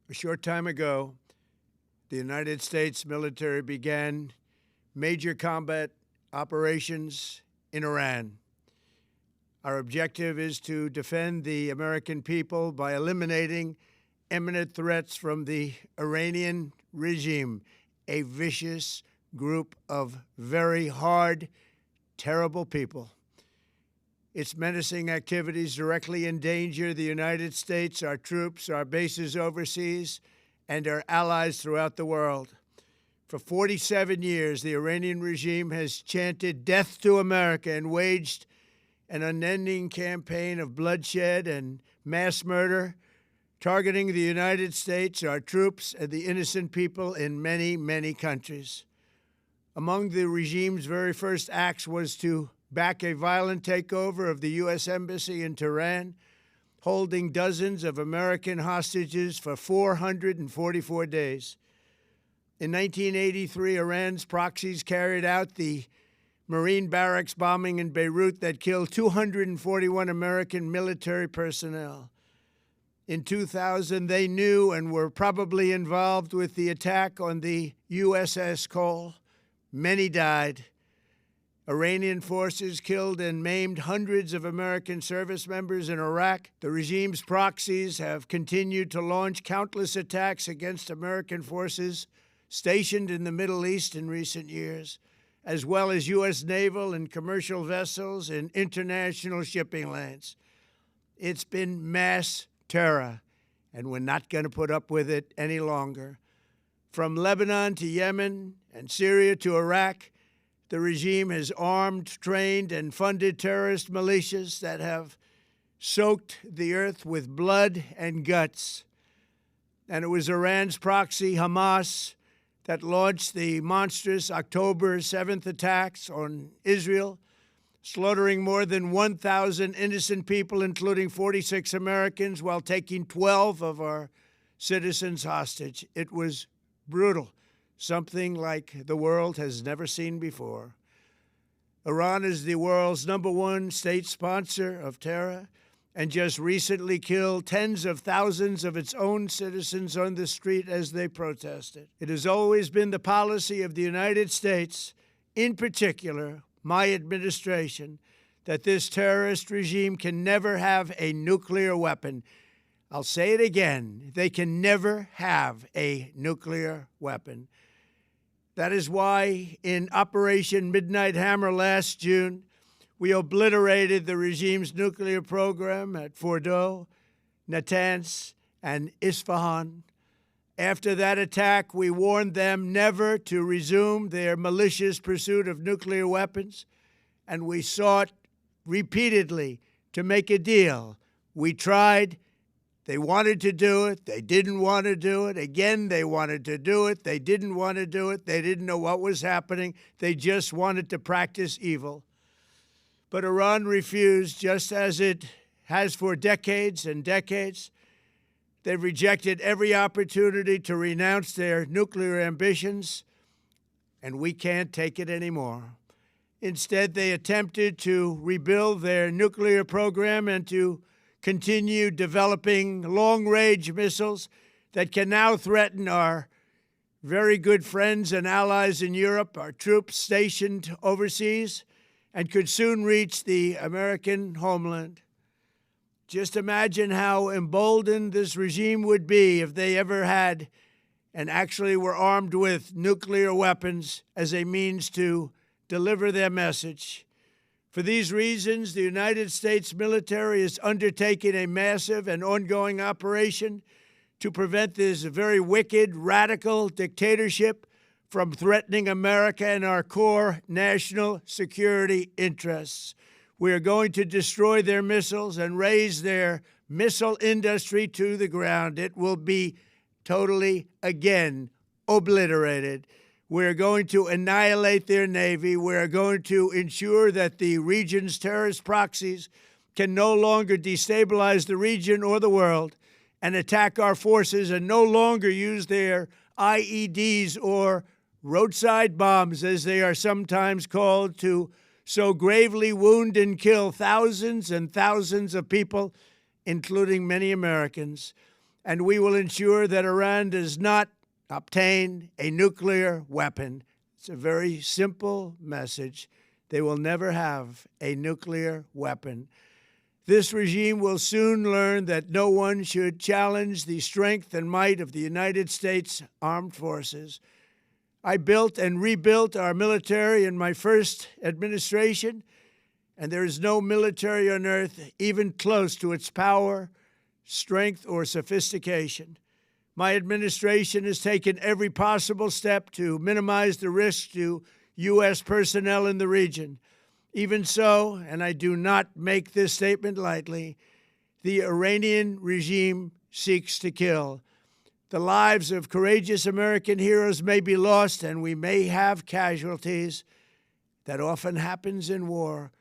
A short time ago, the United States military began major combat operations in Iran. Our objective is to defend the American people by eliminating imminent threats from the Iranian regime, a vicious group of very hard, terrible people. Its menacing activities directly endanger the United States, our troops, our bases overseas, and our allies throughout the world. For 47 years, the Iranian regime has chanted death to America and waged an unending campaign of bloodshed and mass murder, targeting the United States, our troops, and the innocent people in many, many countries. Among the regime's very first acts was to back a violent takeover of the U.S. Embassy in Tehran, holding dozens of American hostages for 444 days. In 1983, Iran's proxies carried out the Marine barracks bombing in Beirut that killed 241 American military personnel. In 2000, they knew and were probably involved with the attack on the USS Cole. Many died. Iranian forces killed and maimed hundreds of American service members in Iraq. The regime's proxies have continued to launch countless attacks against American forces stationed in the Middle East in recent years, as well as U.S. naval and commercial vessels in international shipping lanes. It's been mass terror, and we're not going to put up with it any longer. From Lebanon to Yemen and Syria to Iraq, the regime has armed, trained, and funded terrorist militias that have soaked the earth with blood and guts. And it was Iran's proxy, Hamas, that launched the monstrous October 7th attacks on Israel, slaughtering more than 1,000 innocent people, including 46 Americans, while taking 12 of our citizens hostage. It was brutal, something like the world has never seen before. Iran is the world's #1 state sponsor of terror and just recently killed tens of thousands of its own citizens on the street as they protested. It has always been the policy of the United States, in particular, my administration, that this terrorist regime can never have a nuclear weapon. I'll say it again, they can never have a nuclear weapon. That is why in Operation Midnight Hammer last June, we obliterated the regime's nuclear program at Fordow, Natanz, and Isfahan. After that attack, we warned them never to resume their malicious pursuit of nuclear weapons, and we sought repeatedly to make a deal. We tried. They wanted to do it. They didn't want to do it. Again, they wanted to do it. They didn't want to do it. They didn't know what was happening. They just wanted to practice evil. But Iran refused, just as it has for decades and decades. They've rejected every opportunity to renounce their nuclear ambitions, and we can't take it anymore. Instead, they attempted to rebuild their nuclear program and to continue developing long-range missiles that can now threaten our very good friends and allies in Europe, our troops stationed overseas, and could soon reach the American homeland. Just imagine how emboldened this regime would be if they ever had and actually were armed with nuclear weapons as a means to deliver their message. For these reasons, the United States military is undertaking a massive and ongoing operation to prevent this very wicked, radical dictatorship from threatening America and our core national security interests. We are going to destroy their missiles and raise their missile industry to the ground. It will be totally, again, obliterated. We're going to annihilate their Navy. We're going to ensure that the region's terrorist proxies can no longer destabilize the region or the world and attack our forces and no longer use their IEDs or roadside bombs, as they are sometimes called, to so gravely wound and kill thousands and thousands of people, including many Americans. and we will ensure that Iran does not obtain a nuclear weapon. It's a very simple message. They will never have a nuclear weapon. This regime will soon learn that no one should challenge the strength and might of the United States Armed Forces. I built and rebuilt our military in my first administration, and there is no military on earth even close to its power, strength, or sophistication. My administration has taken every possible step to minimize the risk to U.S. personnel in the region. Even so, and I do not make this statement lightly, the Iranian regime seeks to kill. The lives of courageous American heroes may be lost, and we may have casualties. That often happens in war.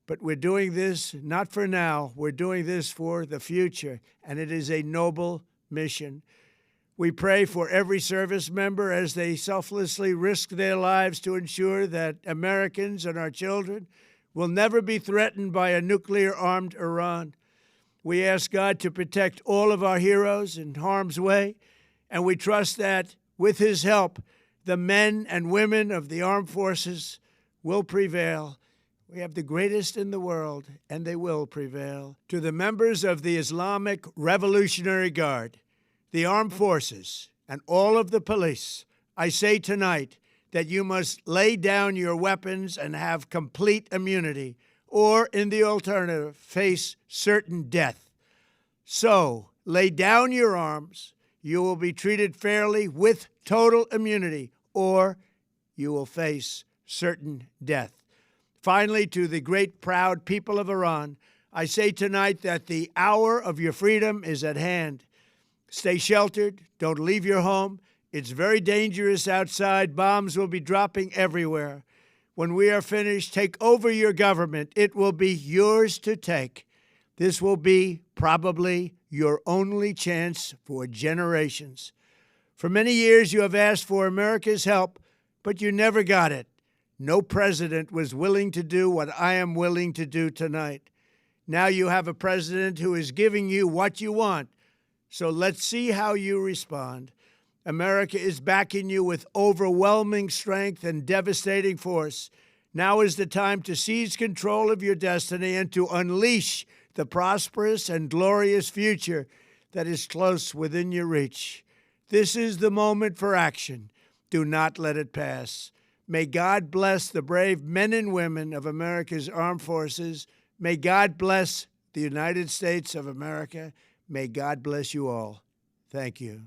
But we're doing this not for now. We're doing this for the future, and it is a noble mission. We pray for every service member as they selflessly risk their lives to ensure that Americans and our children will never be threatened by a nuclear-armed Iran. We ask God to protect all of our heroes in harm's way, and we trust that, with his help, the men and women of the armed forces will prevail. We have the greatest in the world, and they will prevail. To the members of the Islamic Revolutionary Guard, the armed forces, and all of the police, I say tonight that you must lay down your weapons and have complete immunity, or, in the alternative, face certain death. So, lay down your arms. You will be treated fairly with total immunity, or you will face certain death. Finally, to the great, proud people of Iran, I say tonight that the hour of your freedom is at hand. Stay sheltered. Don't leave your home. It's very dangerous outside. Bombs will be dropping everywhere. When we are finished, take over your government. It will be yours to take. This will be probably your only chance for generations. For many years, you have asked for America's help, but you never got it. No president was willing to do what I am willing to do tonight. Now you have a president who is giving you what you want. So let's see how you respond. America is backing you with overwhelming strength and devastating force. Now is the time to seize control of your destiny and to unleash the prosperous and glorious future that is close within your reach. This is the moment for action. Do not let it pass. May God bless the brave men and women of America's armed forces. May God bless the United States of America. May God bless you all. Thank you.